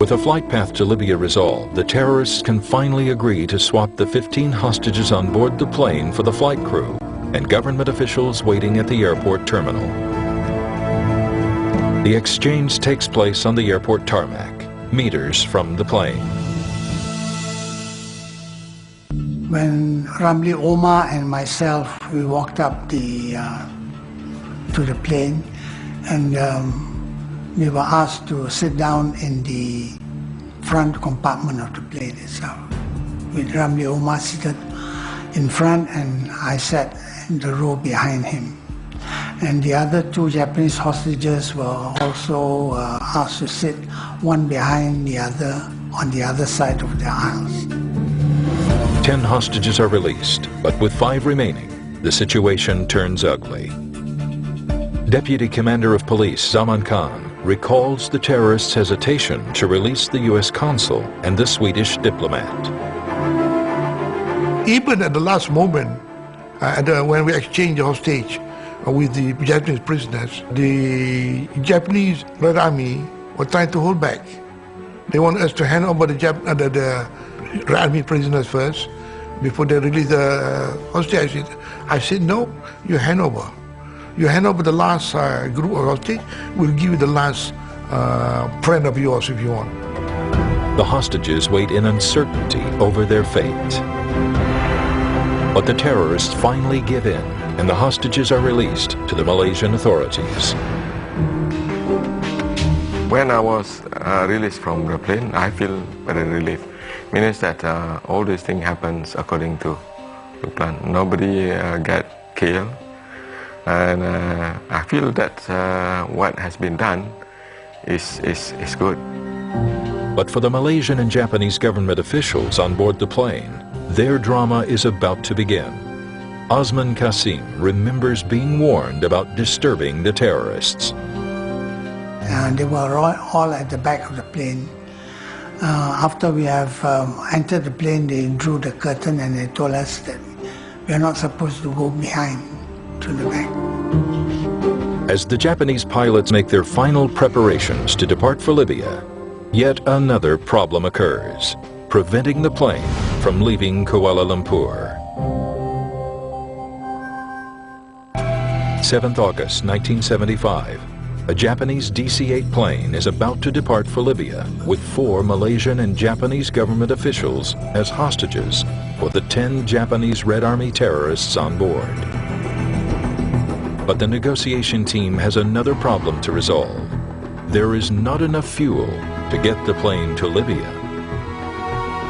With a flight path to Libya resolved, the terrorists can finally agree to swap the 15 hostages on board the plane for the flight crew and government officials waiting at the airport terminal. The exchange takes place on the airport tarmac, meters from the plane. When Ramli Omar and myself, we walked up to the plane, and we were asked to sit down in the front compartment of the plane itself, with Ramli Omar seated in front, and I sat in the row behind him. And the other two Japanese hostages were also asked to sit one behind the other on the other side of the aisles. 10 hostages are released, but with 5 remaining, the situation turns ugly. Deputy Commander of Police Zaman Khan recalls the terrorists' hesitation to release the U.S. consul and the Swedish diplomat. Even at the last moment, when we exchanged the hostage with the Japanese prisoners, the Japanese Red Army were trying to hold back. They wanted us to hand over the Red Army prisoners first before they release the hostage. I said, no, you hand over. You hand over the last group of hostage, we'll give you the last friend of yours if you want. The hostages wait in uncertainty over their fate. But the terrorists finally give in, and the hostages are released to the Malaysian authorities. When I was released from the plane, I feel very relieved. Means that all these things happens according to the plan. Nobody get killed, and I feel that what has been done is good. But for the Malaysian and Japanese government officials on board the plane, their drama is about to begin. Osman Kasim remembers being warned about disturbing the terrorists. They were all at the back of the plane. After we have entered the plane, they drew the curtain and they told us that we are not supposed to go behind to the back. As the Japanese pilots make their final preparations to depart for Libya, yet another problem occurs, preventing the plane from leaving Kuala Lumpur. 7th August 1975. A Japanese DC-8 plane is about to depart for Libya with 4 Malaysian and Japanese government officials as hostages for the 10 Japanese Red Army terrorists on board. But the negotiation team has another problem to resolve. There is not enough fuel to get the plane to Libya.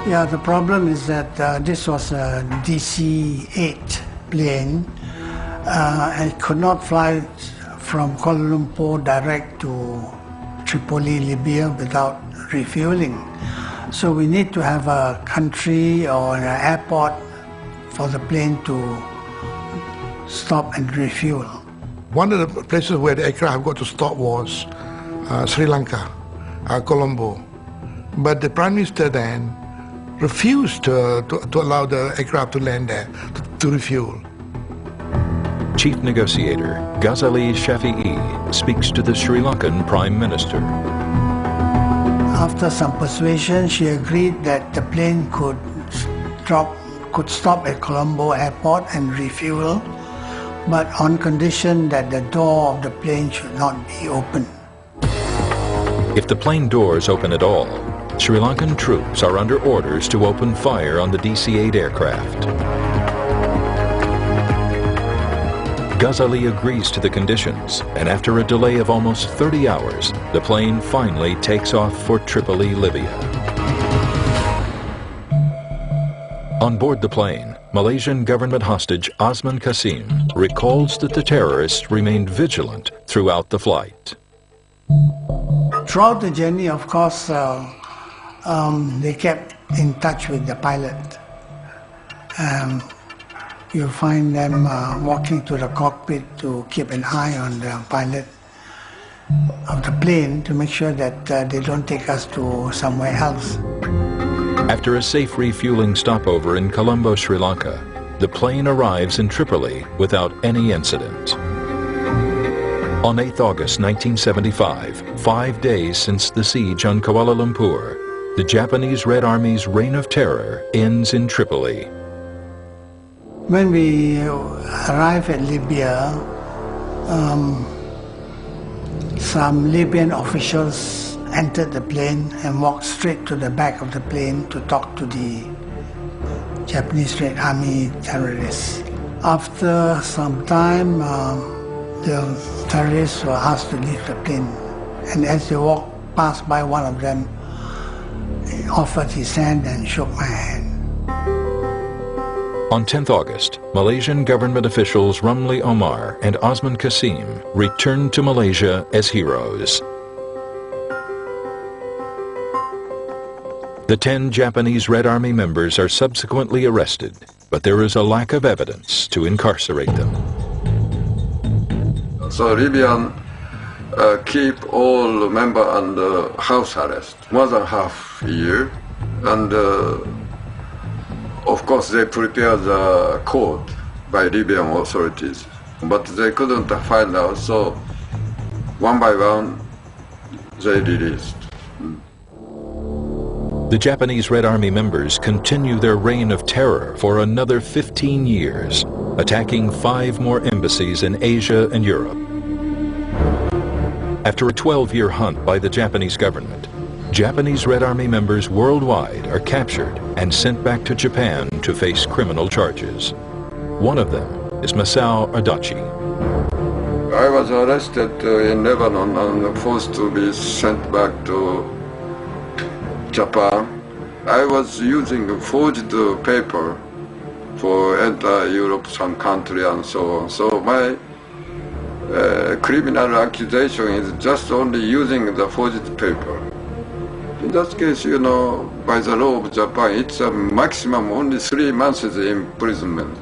Yeah, the problem is that this was a DC-8 plane. It could not fly from Kuala Lumpur direct to Tripoli, Libya without refueling. So we need to have a country or an airport for the plane to stop and refuel. One of the places where the aircraft got to stop was Sri Lanka, Colombo. But the Prime Minister then refused to allow the aircraft to land there to refuel. Chief negotiator Ghazali Shafi'i speaks to the Sri Lankan Prime Minister. After some persuasion, she agreed that the plane could stop at Colombo Airport and refuel, but on condition that the door of the plane should not be open. If the plane doors open at all, Sri Lankan troops are under orders to open fire on the DC-8 aircraft. Ghazali agrees to the conditions, and after a delay of almost 30 hours, the plane finally takes off for Tripoli, Libya. On board the plane, Malaysian government hostage Osman Kasim recalls that the terrorists remained vigilant throughout the flight. Throughout the journey, of course, they kept in touch with the pilot. You find them walking to the cockpit to keep an eye on the pilot of the plane to make sure that they don't take us to somewhere else. After a safe refueling stopover in Colombo, Sri Lanka, the plane arrives in Tripoli without any incident. On 8th August 1975, 5 days since the siege on Kuala Lumpur, the Japanese Red Army's reign of terror ends in Tripoli. When we arrived at Libya, some Libyan officials entered the plane and walked straight to the back of the plane to talk to the Japanese Red Army terrorists. After some time, the terrorists were asked to leave the plane, and as they walked past by, one of them offered his hand and shook my hand. On 10th August, Malaysian government officials Ramli Omar and Osman Kasim returned to Malaysia as heroes. The 10 Japanese Red Army members are subsequently arrested, but there is a lack of evidence to incarcerate them. So Libyan keep all members under house arrest, more than half a year, and of course they prepare the court by Libyan authorities, but they couldn't find out, so one by one they released. The Japanese Red Army members continue their reign of terror for another 15 years, attacking 5 more embassies in Asia and Europe. After a 12-year hunt by the Japanese government, Japanese Red Army members worldwide are captured and sent back to Japan to face criminal charges. One of them is Masao Adachi. I was arrested in Lebanon and forced to be sent back to Japan. I was using forged paper for enter Europe, some country and so on. So my criminal accusation is just only using the forged paper. In that case, you know, by the law of Japan, it's a maximum only 3 months imprisonment.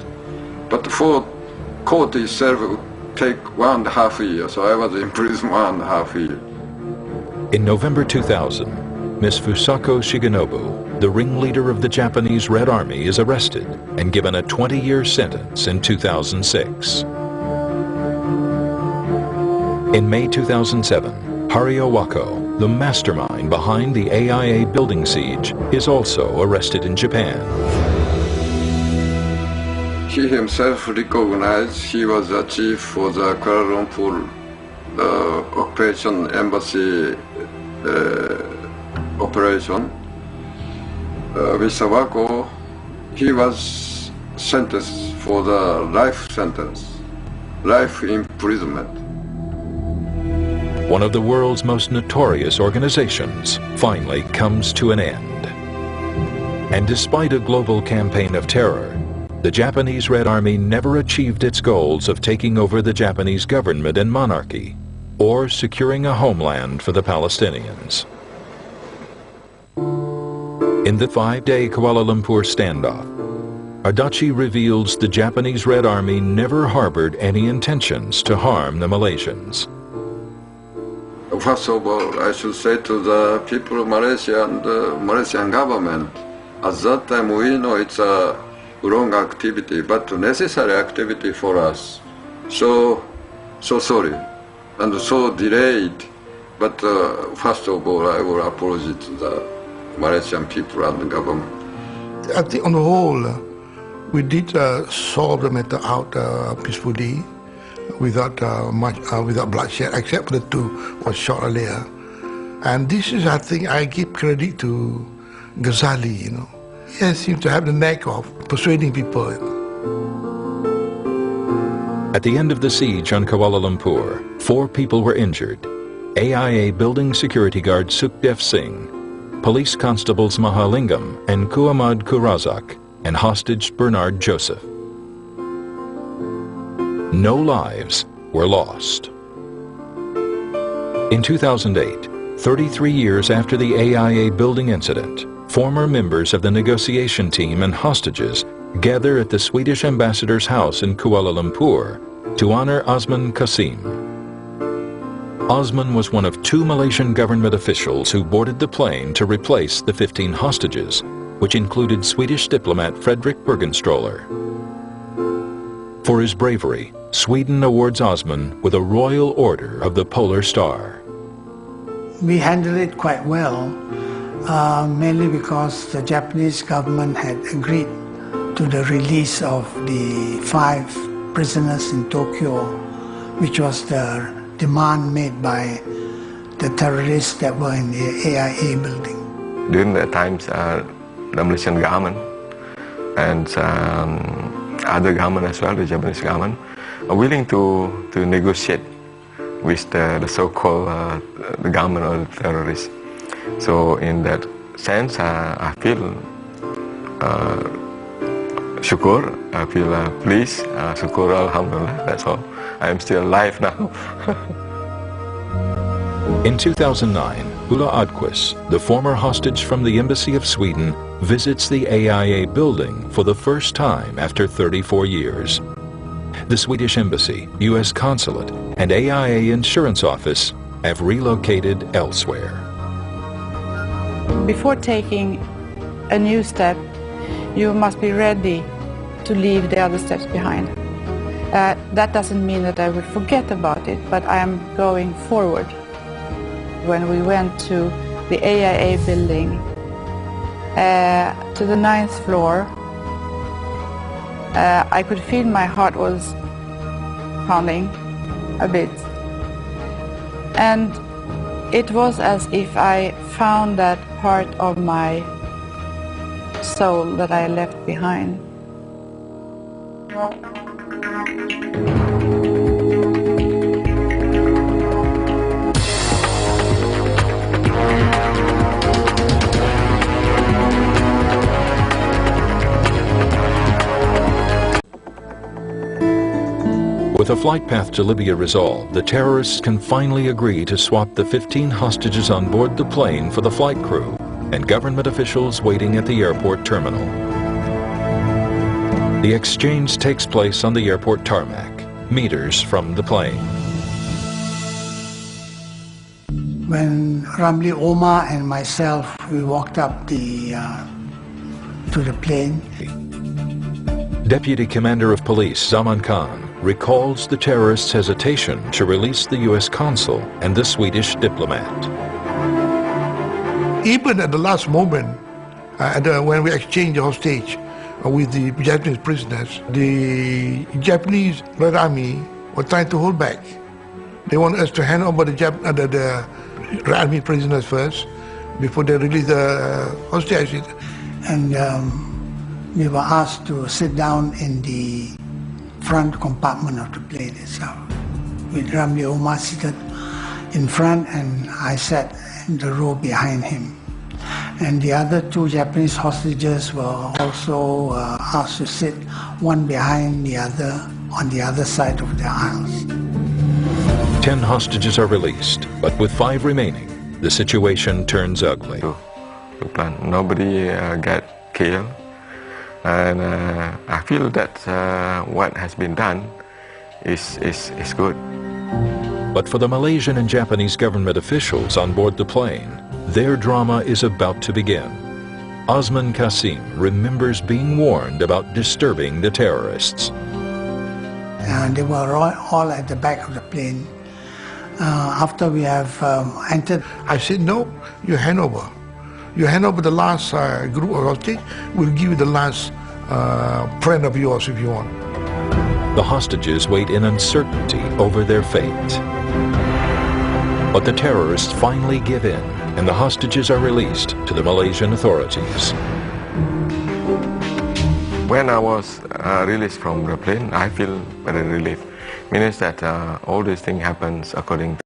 But for court itself, it would take 1.5 years. So I was in prison 1.5 years. In November 2000, Ms. Fusako Shigenobu, the ringleader of the Japanese Red Army, is arrested and given a 20-year sentence in 2006. In May 2007, Hario Wako, the mastermind behind the AIA building siege, is also arrested in Japan. He himself recognized he was the chief for the Kuala Lumpur occupation embassy operation. Mr. Wako, he was sentenced for the life sentence, life imprisonment. One of the world's most notorious organizations finally comes to an end. And despite a global campaign of terror, the Japanese Red Army never achieved its goals of taking over the Japanese government and monarchy, or securing a homeland for the Palestinians. In the 5-day Kuala Lumpur standoff, Adachi reveals the Japanese Red Army never harbored any intentions to harm the Malaysians. First of all, I should say to the people of Malaysia and the Malaysian government, at that time we know it's a wrong activity, but necessary activity for us. So sorry, and so delayed. But first of all, I will apologize to the Malaysian people and the government. I think on the whole, we did solve the matter out peacefully, without without bloodshed, except the 2 was shot earlier. And this is, I think, I give credit to Ghazali, you know. He seems to have the knack of persuading people. At the end of the siege on Kuala Lumpur, 4 people were injured. AIA building security guard Sukhdev Singh, police constables Mahalingam and Kuamad Kurazak, and hostage Bernard Joseph. No lives were lost. In 2008, 33 years after the AIA building incident, former members of the negotiation team and hostages gather at the Swedish ambassador's house in Kuala Lumpur to honor Osman Kasim. Osman was one of 2 Malaysian government officials who boarded the plane to replace the 15 hostages, which included Swedish diplomat Fredrik Bergenstroller. For his bravery, Sweden awards Osman with a Royal Order of the Polar Star. we handled it quite well, mainly because the Japanese government had agreed to the release of the 5 prisoners in Tokyo, which was the demand made by the terrorists that were in the AIA building. During that times, the Malaysian government and other government as well, the Japanese government, are willing to negotiate with the so-called the government or the terrorists. So in that sense, I feel syukur, I feel pleased, syukur alhamdulillah, that's all. I am still alive now. In 2009, Ulla Adquist, the former hostage from the Embassy of Sweden, visits the AIA building for the first time after 34 years. The Swedish Embassy, U.S. Consulate, and AIA Insurance Office have relocated elsewhere. Before taking a new step, you must be ready to leave the other steps behind. That doesn't mean that I would forget about it, but I am going forward. When we went to the AIA building, to the 9th floor, I could feel my heart was pounding a bit. And it was as if I found that part of my soul that I left behind. With a flight path to Libya resolved, the terrorists can finally agree to swap the 15 hostages on board the plane for the flight crew and government officials waiting at the airport terminal. The exchange takes place on the airport tarmac, meters from the plane. When Ramli Omar and myself, we walked up to the plane. Deputy Commander of Police Zaman Khan recalls the terrorists' hesitation to release the U.S. consul and the Swedish diplomat. Even at the last moment, when we exchanged the hostage with the Japanese prisoners, the Japanese Red Army were trying to hold back. They want us to hand over the Red Army prisoners first before they release the hostages. And we were asked to sit down in the front compartment of the plane itself, with Ramli Omar seated in front and I sat in the row behind him. And the other 2 Japanese hostages were also asked to sit one behind the other on the other side of the aisles. 10 hostages are released, but with 5 remaining, the situation turns ugly. Nobody got killed. And I feel that what has been done is good. But for the Malaysian and Japanese government officials on board the plane, their drama is about to begin. Osman Kasim remembers being warned about disturbing the terrorists. And they were all at the back of the plane. After we have entered, I said, no, you hand over. You hand over the last group of hostage, we'll give you the last friend of yours if you want. The hostages wait in uncertainty over their fate. But the terrorists finally give in, and the hostages are released to the Malaysian authorities. When I was released from the plane, I feel very relieved. Means that all these things happens according to